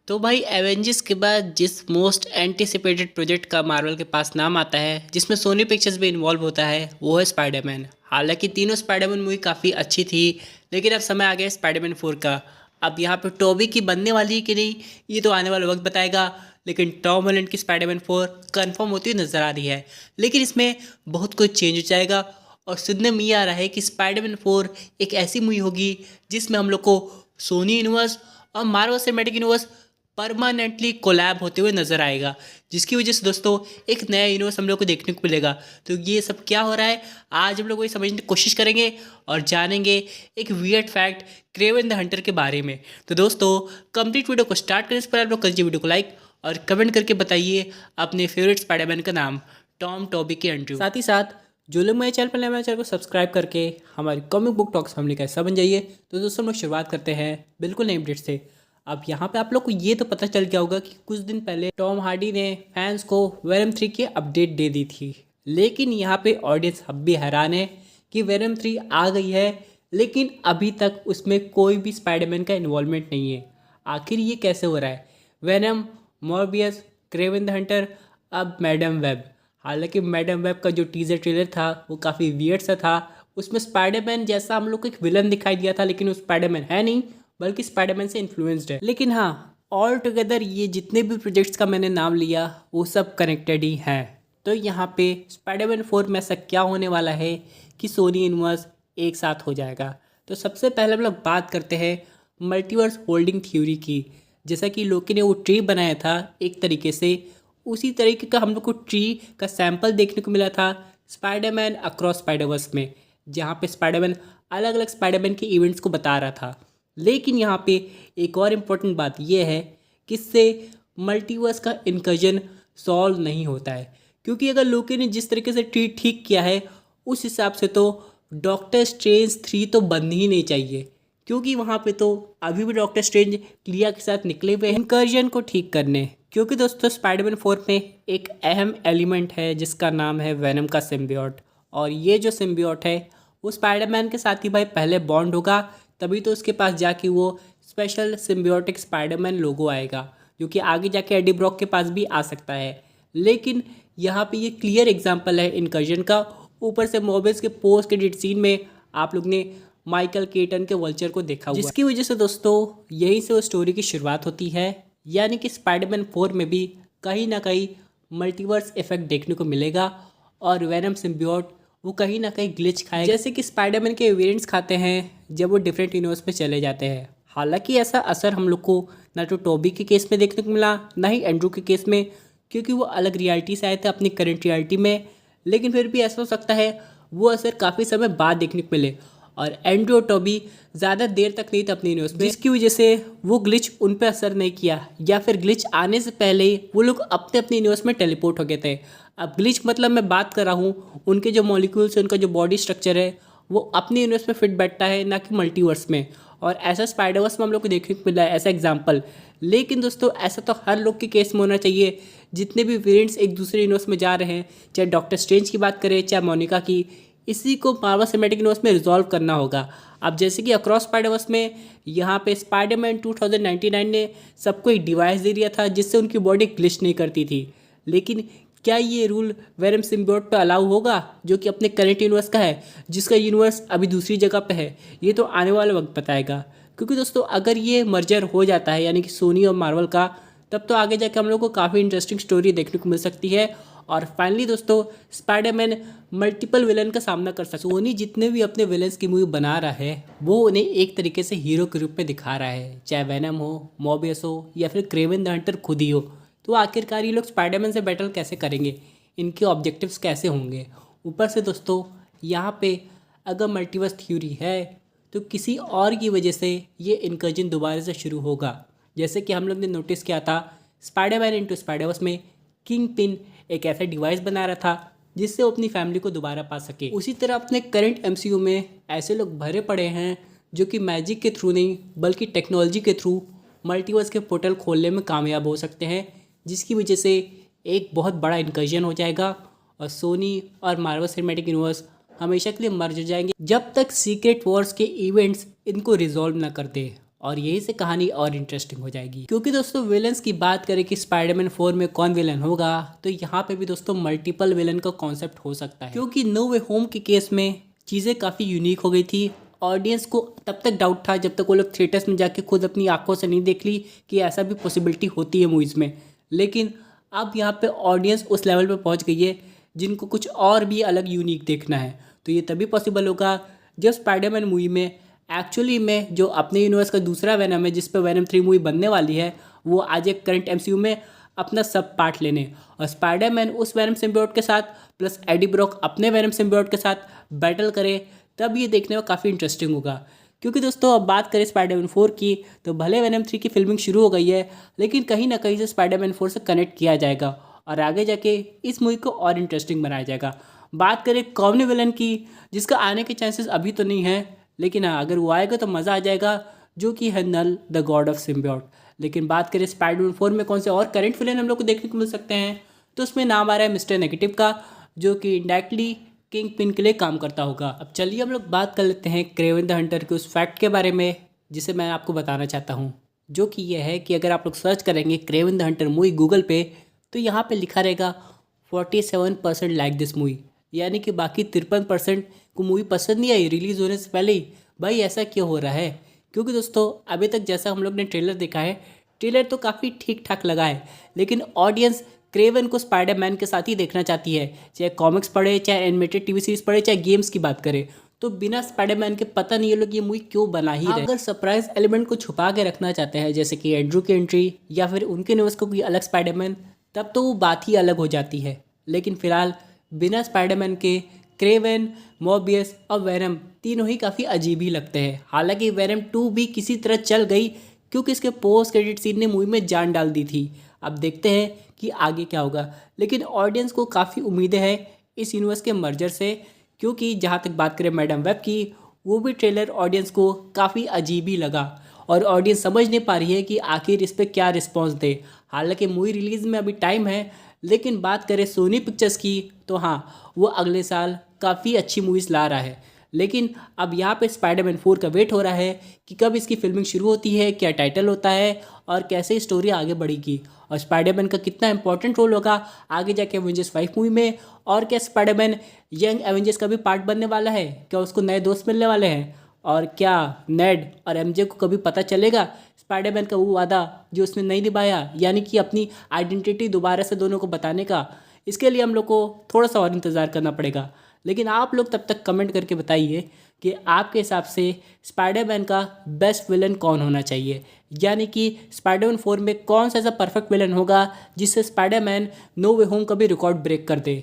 तो भाई एवेंजर्स के बाद जिस मोस्ट एंटिसिपेटेड प्रोजेक्ट का मार्वल के पास नाम आता है जिसमें सोनी पिक्चर्स भी इन्वॉल्व होता है वो है स्पाइडरमैन। हालांकि तीनों स्पाइडरमैन मूवी काफ़ी अच्छी थी, लेकिन अब समय आ गया स्पाइडरमैन 4 का। अब यहाँ पे टोबी की बनने वाली है कि नहीं ये तो आने वाला वक्त बताएगा, लेकिन टॉम हॉलैंड की स्पाइडरमैन 4 कंफर्म होती हुई नजर आ रही है। लेकिन इसमें बहुत कुछ चेंज हो जाएगा और सुनने में ये आ रहा है कि स्पाइडरमैन 4 एक ऐसी मूवी होगी जिसमें हम लोग को सोनी यूनिवर्स और Marvel cinematic universe permanently collab होते हुए नजर आएगा, जिसकी वजह से दोस्तों एक नया यूनिवर्स हम लोग को देखने को मिलेगा। तो ये सब क्या हो रहा है आज हम लोग वही समझने की कोशिश करेंगे और जानेंगे एक weird fact Kraven the Hunter के बारे में। तो दोस्तों कंप्लीट वीडियो को स्टार्ट करने से पहले आप लोग कीजिए वीडियो को लाइक और कमेंट करके बताइए अपने फेवरेट स्पाइडरमैन का नाम, टॉम, टॉबी के एंड्रयू। साथ ही साथ जो लोग मेरे चैनल पर नए मेरे चैनल को सब्सक्राइब करके हमारी कॉमिक बुक टॉक्स फैमिली का हिस्सा बन जाइए। तो दोस्तों हम लोग शुरुआत करते हैं बिल्कुल नई अपडेट से। अब यहाँ पे आप लोग को ये तो पता चल गया होगा कि कुछ दिन पहले टॉम हार्डी ने फैंस को वेनम 3 की अपडेट दे दी थी, लेकिन यहाँ पे ऑडियंस अब भी हैरान है कि वेनम 3 आ गई है लेकिन अभी तक उसमें कोई भी स्पाइडरमैन का इन्वॉल्वमेंट नहीं है। आखिर ये कैसे हो रहा है? Venom, Morbius, Kraven the Hunter, अब मैडम वेब। हालांकि मैडम वेब का जो टीजर ट्रेलर था वो काफ़ी वियर्ड सा था। उसमें स्पाइडरमैन जैसा हम लोग को एक विलन दिखाई दिया था, लेकिन वो स्पाइडरमैन है नहीं बल्कि स्पाइडरमैन से इन्फ्लुएंस्ड है। लेकिन हाँ, ऑल टुगेदर ये जितने भी प्रोजेक्ट्स का मैंने नाम लिया वो सब कनेक्टेड ही हैं। तो यहाँ पे स्पाइडरमैन 4 में ऐसा क्या होने वाला है कि सोनी यूनिवर्स एक साथ हो जाएगा। तो सबसे पहले हम लोग बात करते हैं मल्टीवर्स होल्डिंग थ्योरी की। जैसा कि लोकी ने वो ट्री बनाया था एक तरीके से, उसी तरीके का हम लोग को ट्री का सैंपल देखने को मिला था स्पाइडरमैन अक्रॉस स्पाइडरवर्स में, जहाँ पे स्पाइडरमैन अलग अलग स्पाइडरमैन के इवेंट्स को बता रहा था। लेकिन यहाँ पे एक और इम्पोर्टेंट बात यह है कि इससे मल्टीवर्स का इनकर्जन सॉल्व नहीं होता है, क्योंकि अगर लोकी ने जिस तरीके से ट्री ठीक किया है उस हिसाब से तो डॉक्टर स्ट्रेंज 3 तो बननी ही नहीं चाहिए, क्योंकि वहाँ पे तो अभी भी डॉक्टर स्ट्रेंज क्लिया के साथ निकले हुए हैं इनकर्जन को ठीक करने। क्योंकि दोस्तों स्पाइडरमैन 4 में एक अहम एलिमेंट है जिसका नाम है वेनम का सिम्बियोट, और ये जो सिम्बियोट है वो स्पाइडरमैन के साथ ही भाई पहले बॉन्ड होगा, तभी तो उसके पास जाके वो स्पेशल सिम्बियोटिक स्पाइडरमैन लोगो आएगा, जो कि आगे जाके एडी ब्रॉक के पास भी आ सकता है। लेकिन यहाँ पे ये क्लियर एग्जांपल है इनकर्जन का। ऊपर से मोबियस के पोस्ट क्रेडिट सीन में आप लोग ने माइकल केटन के वल्चर को देखा हुआ, जिसकी वजह से दोस्तों यहीं से वो स्टोरी की शुरुआत होती है। यानी कि स्पाइडरमैन 4 में भी कहीं ना कहीं मल्टीवर्स इफेक्ट देखने को मिलेगा और वेनम सिम्बियोट वो कहीं ना कहीं ग्लिच खाएगा, जैसे कि स्पाइडरमैन के वेरिएंट्स खाते हैं जब वो डिफरेंट यूनिवर्स में चले जाते हैं। हालांकि ऐसा असर हम लोग को ना तो टोबी के केस में देखने को मिला ना ही एंड्रू के केस में, क्योंकि वो अलग रियलिटी से आए थे अपनी करंट रियलिटी में। लेकिन फिर भी ऐसा हो सकता है वो असर काफ़ी समय बाद देखने को मिले, और एंड्रू और टोबी ज़्यादा देर तक नहीं थे अपनी न्यूज़ में, जिसकी वजह से वो ग्लिच उन पर असर नहीं किया, या फिर ग्लिच आने से पहले ही वो लोग अपने अपनी न्यूज़ में टेलीपोर्ट हो गए थे। अब ग्लिच मतलब मैं बात कर रहा हूँ उनके जो मॉलिक्यूल्स उनका जो बॉडी स्ट्रक्चर है वो अपनी यूनिवर्स में फिट बैठता है, ना कि मल्टीवर्स में। और ऐसा स्पाइडरवर्स में हम लोग को देखने को मिला है ऐसा एग्जाम्पल। लेकिन दोस्तों ऐसा तो हर लोग के केस में होना चाहिए, जितने भी वेरिएंट्स एक दूसरे यूनिवर्स में जा रहे हैं, चाहे डॉक्टर स्ट्रेंज की बात करें चाहे मोनिका की, इसी को मार्वल सिनेमैटिक यूनिवर्स में रिजॉल्व करना होगा। अब जैसे कि अक्रॉस स्पाइडरवर्स में यहाँ पे स्पाइडरमैन 2099 ने सबको एक डिवाइस दे दिया था जिससे उनकी बॉडी ग्लिच नहीं करती थी। लेकिन क्या ये रूल वेनम सिम्बियोट पे अलाउ होगा जो कि अपने करंट यूनिवर्स का है, जिसका यूनिवर्स अभी दूसरी जगह पे है? ये तो आने वाला वक्त बताएगा। क्योंकि दोस्तों अगर ये मर्जर हो जाता है यानी कि सोनी और मार्वल का, तब तो आगे जाके हम लोग को काफ़ी इंटरेस्टिंग स्टोरी देखने को मिल सकती है। और फाइनली दोस्तों स्पाइडरमैन मल्टीपल विलन का सामना कर सकता है। सोनी जितने भी अपने विलन्स की मूवी बना रहा है वो उन्हें एक तरीके से हीरो के रूप में दिखा रहा है, चाहे वेनम हो, मॉबियस हो या फिर क्रेवन द हंटर खुद ही हो। तो आखिरकार ये लोग स्पाइडरमैन से बैटल कैसे करेंगे, इनके ऑब्जेक्टिव्स कैसे होंगे? ऊपर से दोस्तों यहाँ पे अगर मल्टीवर्स थ्योरी है तो किसी और की वजह से ये इनकर्जन दोबारा से शुरू होगा। जैसे कि हम लोग ने नोटिस किया था स्पाइडरमैन इनटू स्पाइडरवर्स में किंग पिन एक ऐसा डिवाइस बना रहा था जिससे वो अपनी फैमिली को दोबारा पा सके। उसी तरह अपने करंट एमसीयू में ऐसे लोग भरे पड़े हैं जो कि मैजिक के थ्रू नहीं बल्कि टेक्नोलॉजी के थ्रू मल्टीवर्स के पोर्टल खोलने में कामयाब हो सकते हैं, जिसकी वजह से एक बहुत बड़ा इनकर्जन हो जाएगा और सोनी और मार्वल सिनेमैटिक यूनिवर्स हमेशा के लिए मर्ज हो जाएंगे जब तक सीक्रेट वॉर्स के इवेंट्स इनको रिजॉल्व ना कर दे। और यही से कहानी और इंटरेस्टिंग हो जाएगी। क्योंकि दोस्तों विलन्स की बात करें कि स्पाइडरमैन 4 में कौन विलन होगा, तो यहाँ पे भी दोस्तों मल्टीपल विलन का कॉन्सेप्ट हो सकता है। क्योंकि नो वे होम के केस में चीज़ें काफ़ी यूनिक हो गई थी। ऑडियंस को तब तक डाउट था जब तक वो लोग थिएटर्स में जाके खुद अपनी आंखों से नहीं देख ली कि ऐसा भी पॉसिबिलिटी होती है मूवीज़ में। लेकिन अब यहाँ पे ऑडियंस उस लेवल पे पहुँच गई है जिनको कुछ और भी अलग यूनिक देखना है। तो ये तभी पॉसिबल होगा जब स्पाइडरमैन मूवी में एक्चुअली में जो अपने यूनिवर्स का दूसरा वेनम है जिस पे वेनम 3 मूवी बनने वाली है, वो आज एक करंट एमसीयू में अपना सब पार्ट लेने, और स्पाइडरमैन उस वेनम सिम्बियोट के साथ प्लस एडी ब्रॉक अपने वेनम सिम्बियोट के साथ बैटल करे, तब ये देखने में काफ़ी इंटरेस्टिंग होगा। क्योंकि दोस्तों अब बात करें स्पाइडरमैन 4 की, तो भले वेनम 3 की फिल्मिंग शुरू हो गई है, लेकिन कहीं ना कहीं से स्पाइडरमैन 4 से कनेक्ट किया जाएगा और आगे जाके इस मूवी को और इंटरेस्टिंग बनाया जाएगा। बात करें कॉमन विलन की, जिसका आने के चांसेस अभी तो नहीं है, लेकिन हाँ अगर वो आएगा तो मज़ा आ जाएगा, जो कि है नल द गॉड ऑफ सिम्बियोट। लेकिन बात करें स्पाइडरमैन 4 में कौन से और करंट विलन हम लोग को देखने को मिल सकते हैं, तो उसमें नाम आ रहा है मिस्टर नेगेटिव का, जो कि इंडायरेक्टली किंग पिन के लिए काम करता होगा। अब चलिए हम लोग बात कर लेते हैं क्रेवन द हंटर के उस फैक्ट के बारे में जिसे मैं आपको बताना चाहता हूँ, जो कि यह है कि अगर आप लोग सर्च करेंगे Kraven the Hunter movie Google पे, तो यहाँ पे लिखा रहेगा 47% लाइक दिस मूवी, यानी कि बाकी 53% को मूवी पसंद नहीं आई रिलीज़ होने से पहले ही। भाई ऐसा क्यों हो रहा है? क्योंकि दोस्तों अभी तक जैसा हम लोग ने ट्रेलर देखा है, ट्रेलर तो काफ़ी ठीक ठाक लगा है, लेकिन ऑडियंस क्रेवन को स्पाइडरमैन के साथ ही देखना चाहती है, चाहे कॉमिक्स पढ़े, चाहे एनिमेटेड टीवी सीरीज पढ़े, चाहे गेम्स की बात करें। तो बिना स्पाइडरमैन के पता नहीं ये लोग ये मूवी क्यों बना ही रहे। अगर सरप्राइज एलिमेंट को छुपा के रखना चाहते हैं, जैसे कि एंड्रू की एंट्री या फिर उनके यूनिवर्स को कोई अलग स्पाइडरमैन, तब तो वो बात ही अलग हो जाती है। लेकिन फिलहाल बिना स्पाइडरमैन के क्रेवन, मॉर्बियस और वेनम तीनों ही काफ़ी अजीब ही लगते हैं। हालांकि वेनम 2 भी किसी तरह चल गई क्योंकि इसके पोस्ट क्रेडिट सीन ने मूवी में जान डाल दी थी। अब देखते हैं कि आगे क्या होगा, लेकिन ऑडियंस को काफ़ी उम्मीदें हैं इस यूनिवर्स के मर्जर से। क्योंकि जहाँ तक बात करें मैडम वेब की, वो भी ट्रेलर ऑडियंस को काफ़ी अजीब ही लगा और ऑडियंस समझ नहीं पा रही है कि आखिर इस पर क्या रिस्पॉन्स दे। हालांकि मूवी रिलीज़ में अभी टाइम है, लेकिन बात करें सोनी पिक्चर्स की, तो हाँ वो अगले साल काफ़ी अच्छी मूवीज़ ला रहा है। लेकिन अब यहाँ पे स्पाइडरमैन 4 का वेट हो रहा है कि कब इसकी फिल्मिंग शुरू होती है, क्या टाइटल होता है और कैसे स्टोरी आगे बढ़ेगी, और स्पाइडरमैन का कितना इंपॉर्टेंट रोल होगा आगे जाके एवेंजर्स 5 मूवी में, और क्या स्पाइडरमैन यंग एवेंजर्स का भी पार्ट बनने वाला है, क्या उसको नए दोस्त मिलने वाले हैं, और क्या नेड और एमजे को कभी पता चलेगा स्पाइडरमैन का वो वादा जो उसने नहीं निभाया, यानी कि अपनी आइडेंटिटी दोबारा से दोनों को बताने का। इसके लिए हम लोग को थोड़ा सा और इंतज़ार करना पड़ेगा। लेकिन आप लोग तब तक कमेंट करके बताइए कि आपके हिसाब से स्पाइडरमैन का बेस्ट विलन कौन होना चाहिए, यानी कि स्पाइडरमैन 4 में कौन सा ऐसा परफेक्ट विलन होगा जिससे स्पाइडरमैन नो वे होम का भी रिकॉर्ड ब्रेक कर दे।